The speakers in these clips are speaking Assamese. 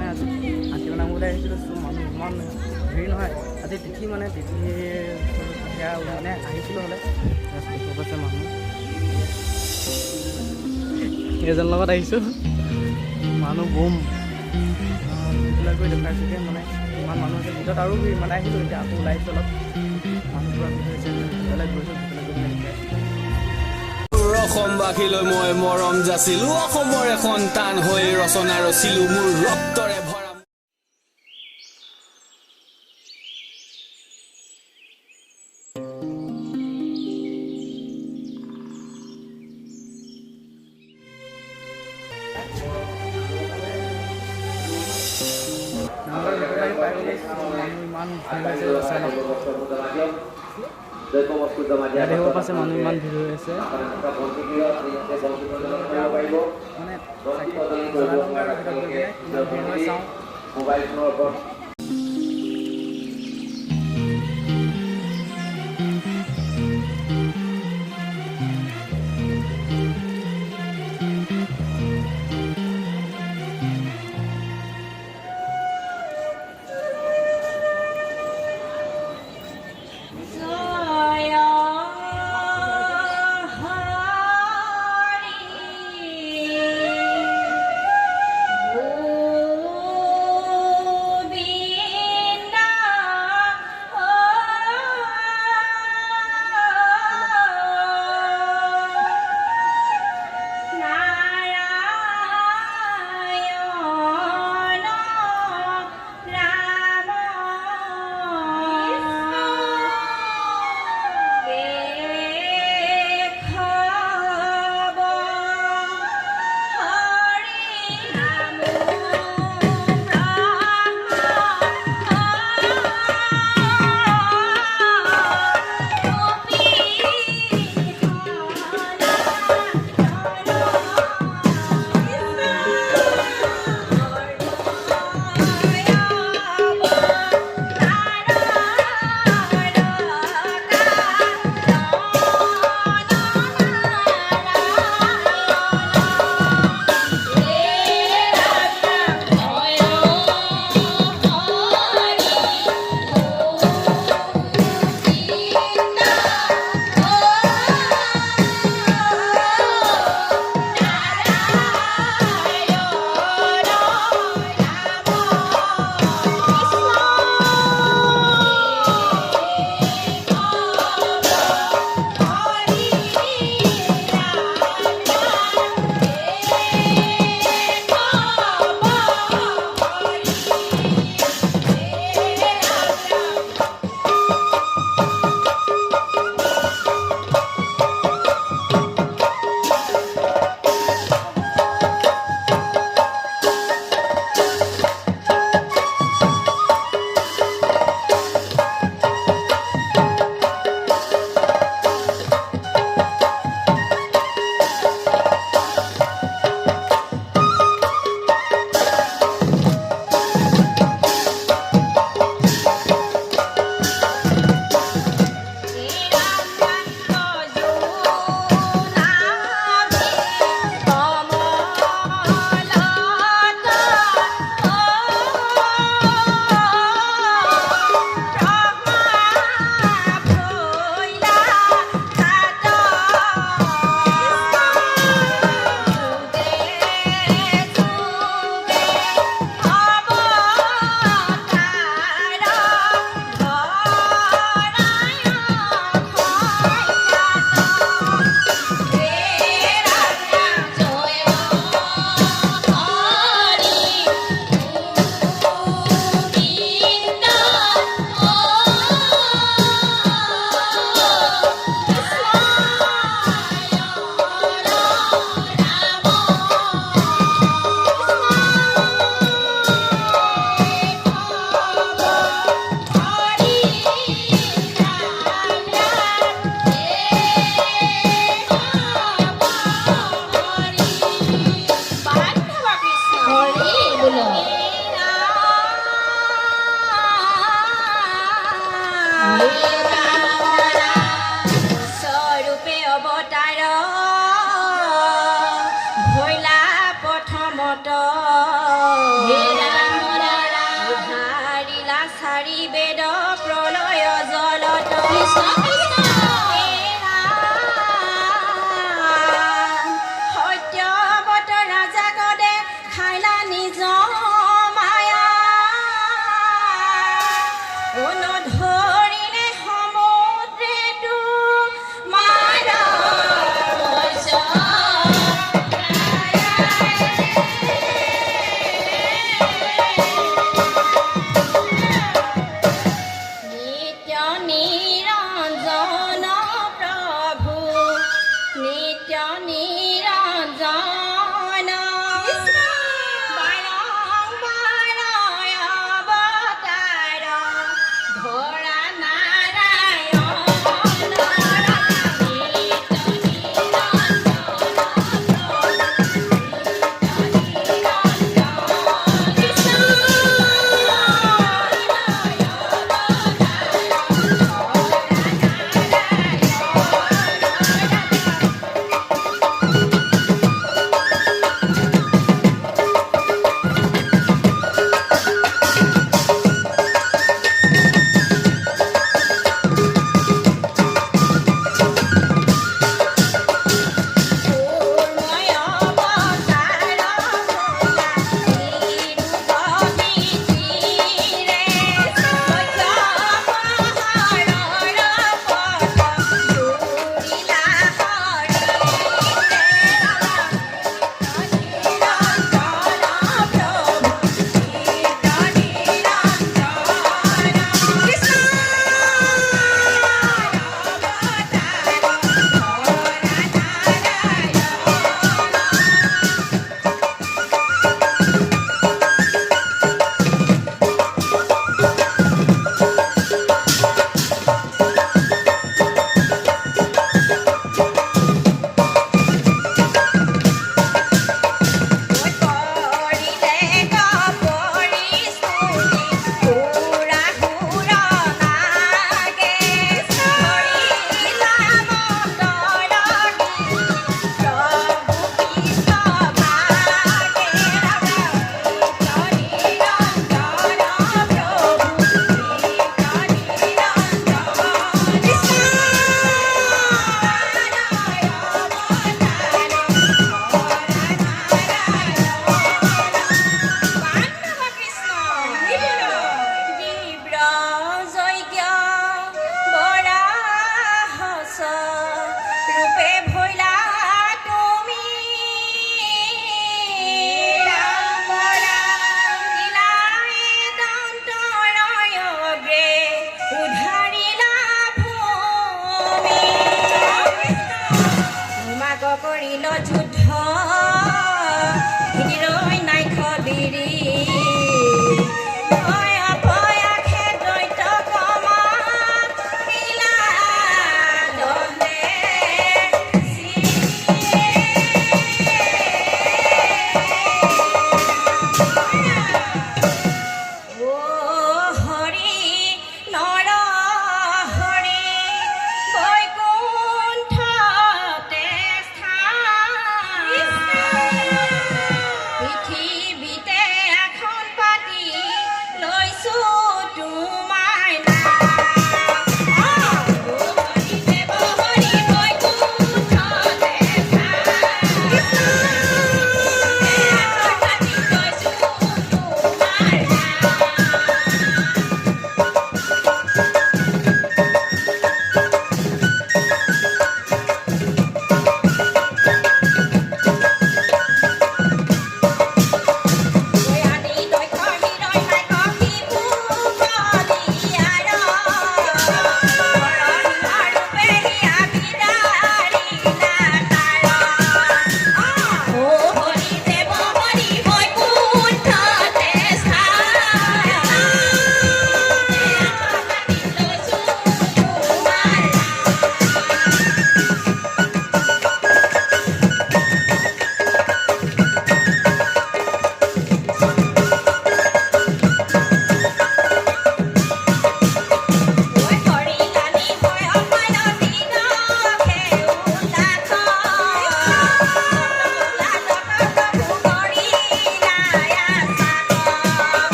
মানে আজি আশী নামলৈ আহিছিলোঁ মানুহ ইমান ভিৰ নহয় আজি তিথি মানে তিথি সেয়া মানে আহিছিলোঁ হ'লে খুব আছে মানুহ এজন লগত আহিছোঁ মানুহ বুম এইবিলাক গৈ দেখাইছোঁগৈ মানে ইমান মানুহ আছে ভিতৰত আৰু ভিৰ মানে আহিলোঁ এতিয়া আকৌ ওলাইছোঁ অলপ মানুহ পূৰা ভিৰ হৈছে ভিতৰলৈ গৈছোঁ ভিতৰলৈ গৈ পিনে দেখাইছোঁ অসমবাসীলৈ মই মৰম যাচিলো অসমৰে সন্তান হৈ ৰচনা ৰচিলো মোৰ ৰক্তৰে ভৰা দেখিব পাইছে মানুহ ইমান ভিৰ হৈ আছে মানে চাওঁ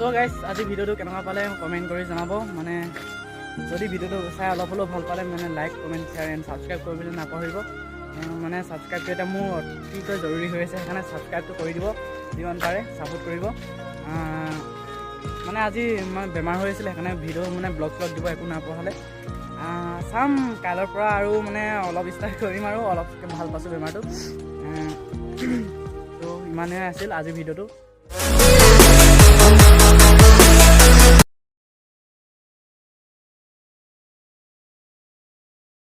চ' গাইজ আজি ভিডিঅ'টো কেনেকুৱা পালে কমেণ্ট কৰি জনাব মানে যদি ভিডিঅ'টো চাই অলপ হ'লেও ভাল পালে মানে like comment share and subscribe কৰিবলৈ নাপাহৰিব মানে ছাবস্ক্ৰাইবটো এটা মোৰ অতিকৈ জৰুৰী হৈ আছে সেইকাৰণে ছাবস্ক্ৰাইবটো কৰি দিব যিমান পাৰে ছাপোৰ্ট কৰিব মানে আজি মানে বেমাৰ হৈ আছিলে সেইকাৰণে ভিডিঅ' মানে ব্লগ দিব একো নাপোৱা হ'লে চাম কাইলৈৰ পৰা আৰু মানে অলপ ষ্টাৰ্ট কৰিম আৰু অলপ ভাল পাইছোঁ বেমাৰটো ত' ইমানেই আছিল আজিৰ ভিডিঅ'টো